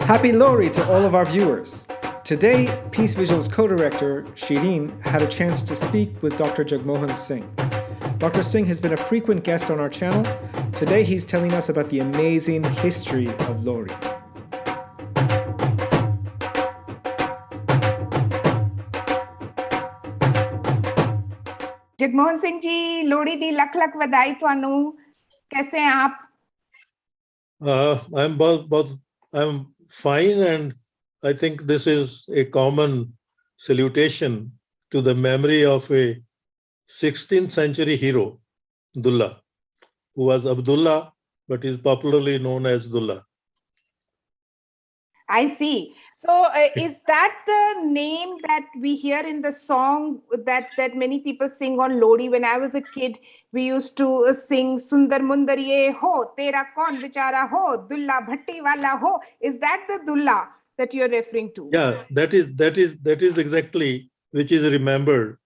Happy Lohri to all of our viewers. Today, Peace Visual's co-director, Shireen, had a chance to speak with Dr. Jagmohan Singh. Dr. Singh has been a frequent guest on our channel. Today, he's telling us about the amazing history of Lohri. Jagmohan Singh ji Lohri दी लख लख ਵਧਾਈ ਤੁਹਾਨੂੰ कैसे हैं आप? I'm fine, and I think this is a common salutation to the memory of a 16th century hero, Dulla, who was Abdullah, but is popularly known as Dulla. I see. So is that the name that we hear in the song that many people sing on Lodi? When I was a kid, we used to sing Sundar Mundar ye ho, tera kaun bichara ho, Dulla bhatti wala ho. Is that the Dulla that you're referring to? Yeah, that is exactly which is remembered,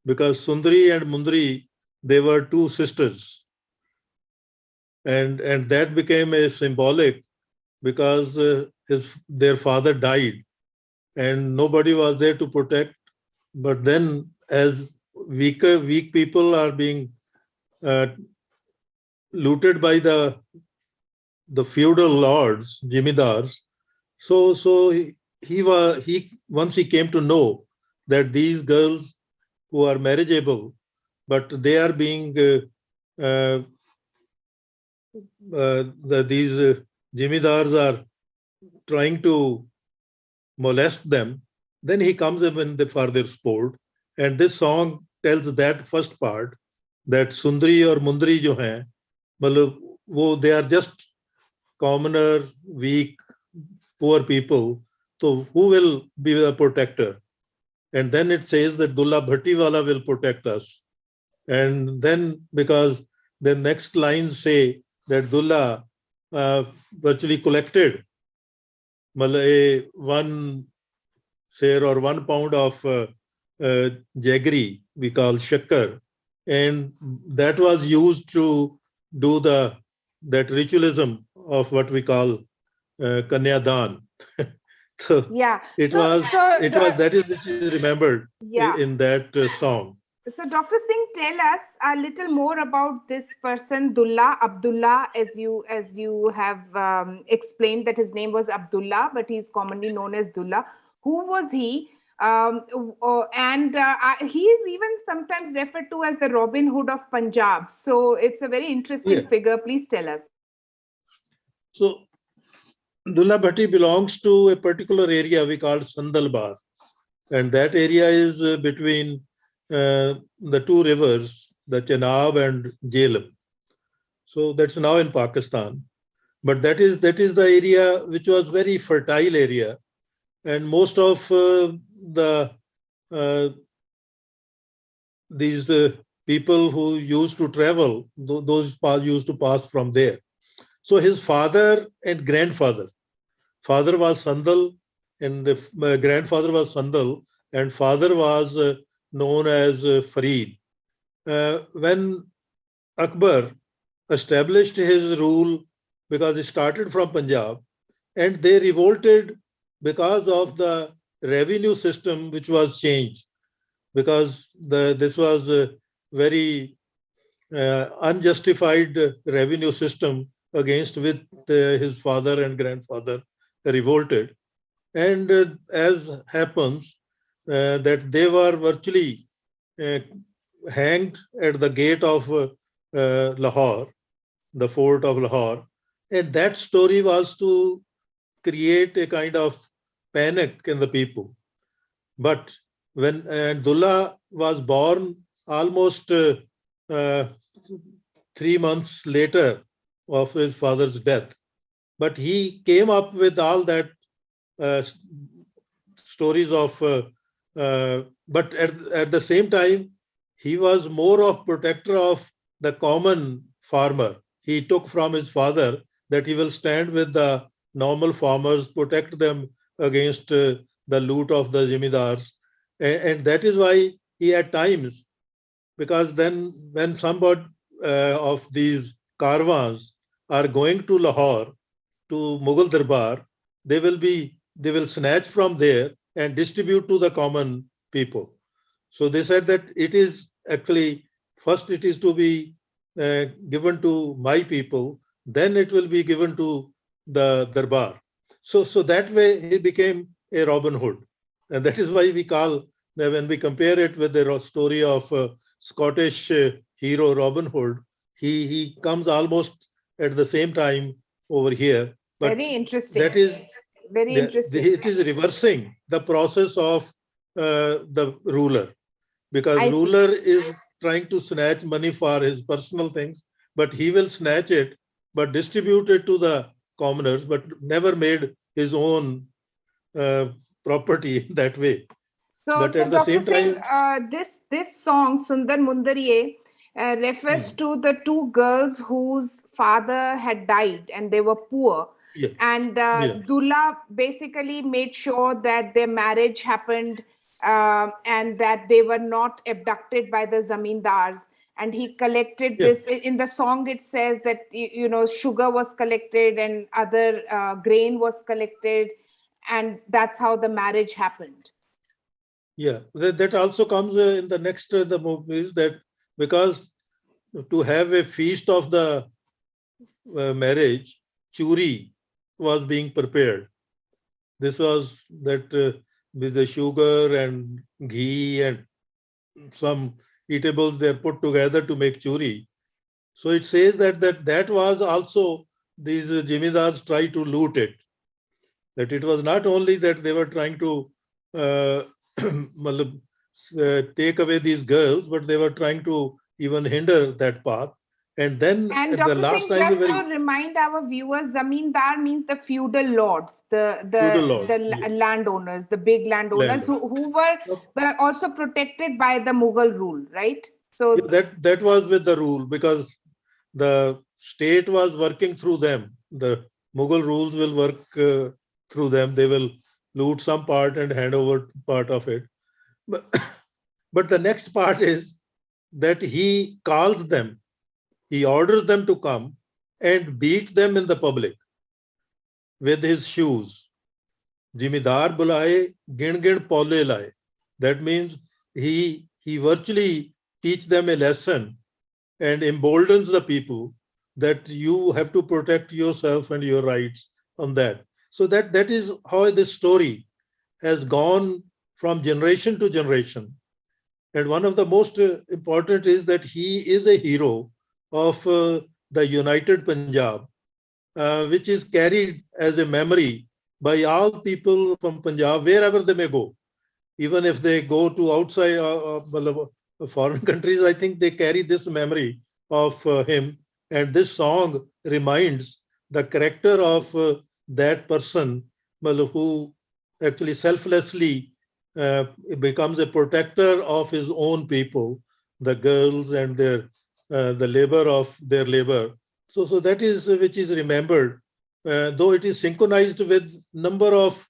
because Sundari and Mundari, they were two sisters, and that became a symbolic because their father died and nobody was there to protect. But then, as weak people are being looted by the feudal lords, jimidars, so once he came to know that these girls who are marriageable, but they are being these jimidars are trying to molest them, then he comes up in the further sport. And this song tells that first part, that Sundari or Mundari jo hain, they are just commoner, weak, poor people. So who will be the protector? And then it says that Dulla Bhattiwala will protect us. And then, because the next lines say that Dulla virtually collected one share or 1 pound of jaggery, we call shakkar, and that was used to do that ritualism of what we call Kanyadan. So yeah, that is remembered in that song. So Dr. Singh, tell us a little more about this person, Dulla, Abdullah, as you have explained that his name was Abdullah, but he's commonly known as Dulla. Who was he? He is even sometimes referred to as the Robin Hood of Punjab. So it's a very interesting figure. Please tell us. So Dulla Bhatti belongs to a particular area we call Sandalbar, and that area is between the two rivers, the Chenab and Jhelum. So that's now in Pakistan. But that is the area which was very fertile area, and most of these people who used to travel, those used to pass from there. So his father and grandfather, father was Sandal and grandfather was Sandal, and father was known as Farid. When Akbar established his rule, because he started from Punjab, and they revolted because of the revenue system which was changed, because this was a very unjustified revenue system against which his father and grandfather revolted. And as happens, that they were virtually hanged at the gate of Lahore, the fort of Lahore. And that story was to create a kind of panic in the people. But when Dulla was born almost 3 months later of his father's death, but he came up with all that stories of but at the same time, he was more of protector of the common farmer. He took from his father that he will stand with the normal farmers, protect them against the loot of the jimidars. And that is why he at times, because then when somebody of these caravans are going to Lahore, to Mughal Darbar, they will snatch from there and distribute to the common people. So they said that it is actually first it is to be given to my people, then it will be given to the Darbar. So that way he became a Robin Hood. And that is why we call, when we compare it with the story of Scottish hero Robin Hood, he comes almost at the same time over here. But Very interesting. that is, Very interesting. it is reversing the process of the ruler, because I see. ruler is trying to snatch money for his personal things, but he will snatch it, but distribute it to the commoners, but never made his own property that way. So, But so at the Dr. same Singh, time, this song Sundar Mundariye refers to the two girls whose father had died and they were poor. yeah, And yeah, Dullah basically made sure that their marriage happened and that they were not abducted by the zamindars. And he collected yeah, this in the song. It says that you know sugar was collected and other grain was collected, and that's how the marriage happened. yeah. That also comes in the next the movies, that because to have a feast of the marriage, churi was being prepared. This was that with the sugar and ghee and some eatables they are put together to make churi. So it says that was also these Jimidars try to loot it. That it was not only that they were trying to uh, take away these girls, but they were trying to even hinder that path. And then And at the Dr. last Singh, time, the just to very remind our viewers, Zamindar means the feudal lords, feudal lord, the yeah, landowners, the big landowners land. who were also protected by the Mughal rule, right? So Yeah, that was with the rule, because the state was working through them. The Mughal rules will work through them. They will loot some part and hand over part of it. But, but the next part is that he calls them, he orders them to come and beat them in the public with his shoes. Jimidar bulaye, gin gin pole laye. That means he virtually teach them a lesson and emboldens the people that you have to protect yourself and your rights on that. So that is how this story has gone from generation to generation. And one of the most important is that he is a hero of the United Punjab, which is carried as a memory by all people from Punjab, wherever they may go. Even if they go to outside foreign countries, I think they carry this memory of him. And this song reminds the character of that person who actually selflessly becomes a protector of his own people, the girls and their the labor of their labor. So that is which is remembered, though it is synchronized with number of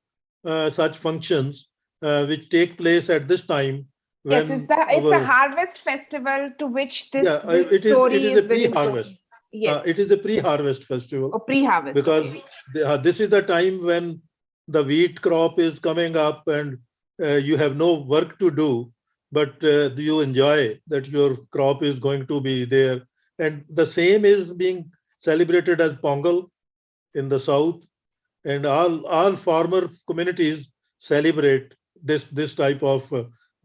such functions which take place at this time yes, when it's a our harvest festival to which yeah this it story is a is very pre-harvest. important. Yes, It is a pre-harvest festival or pre-harvest. because Okay. this is the time when the wheat crop is coming up and you have no work to do, but you enjoy that your crop is going to be there. And the same is being celebrated as Pongal in the south, and all farmer communities celebrate this type of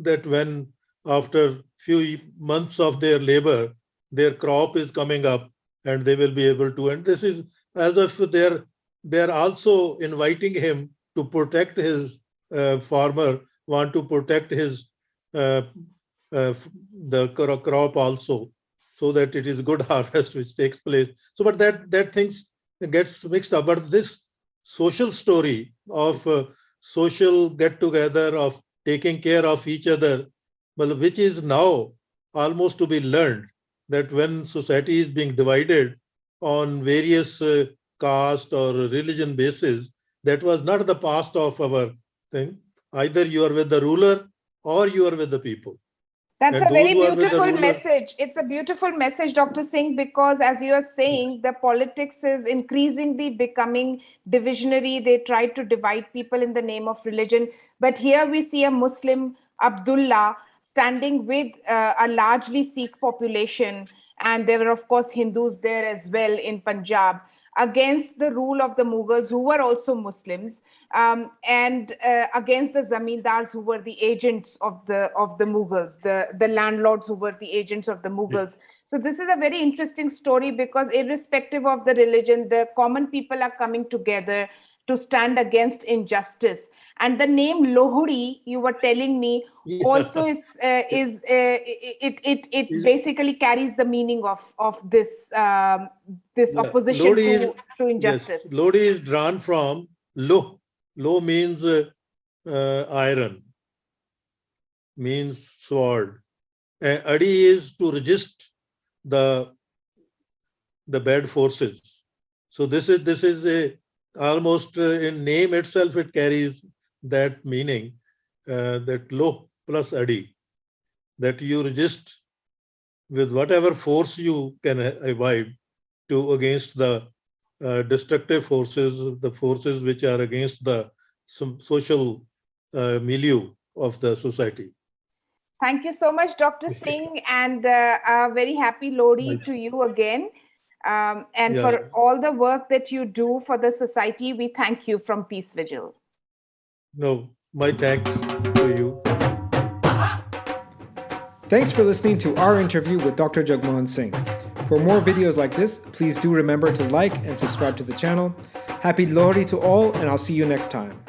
that when after few months of their labor their crop is coming up and they will be able to, and this is as if they're also inviting him to protect his farmer, want to protect his uh, the crop also, so that it is good harvest which takes place. So but that things gets mixed up, but this social story of social get together, of taking care of each other, well, which is now almost to be learned, that when society is being divided on various caste or religion basis, that was not the past of our thing. Either you are with the ruler or you are with the people. That's And a very those who are with the beautiful ruler, message. It's a beautiful message, Dr. Singh, because as you are saying, the politics is increasingly becoming divisionary. They try to divide people in the name of religion. But here we see a Muslim, Abdullah, standing with a largely Sikh population. And there were, of course, Hindus there as well in Punjab, against the rule of the Mughals, who were also Muslims, and against the zamindars, who were the agents of the Mughals, the landlords who were the agents of the Mughals. So this is a very interesting story, because irrespective of the religion, the common people are coming together to stand against injustice. And the name Lohri, you were telling me, also is it basically carries the meaning of this this opposition Lodi is, to injustice. yes, Lodi is drawn from Lo. Lo means iron, means sword. And Adi is to resist the bad forces. So this is a almost in name itself, it carries that meaning, that Lo plus Adi, that you resist with whatever force you can evive to against the destructive forces, the forces which are against the social milieu of the society. Thank you so much, Dr. Singh, and a very happy Lodi to you again. And for all the work that you do for the society, we thank you from Peace Vigil. No, my thanks to you. Thanks for listening to our interview with Dr. Jagmohan Singh. For more videos like this, please do remember to like and subscribe to the channel. Happy Lohri to all, and I'll see you next time.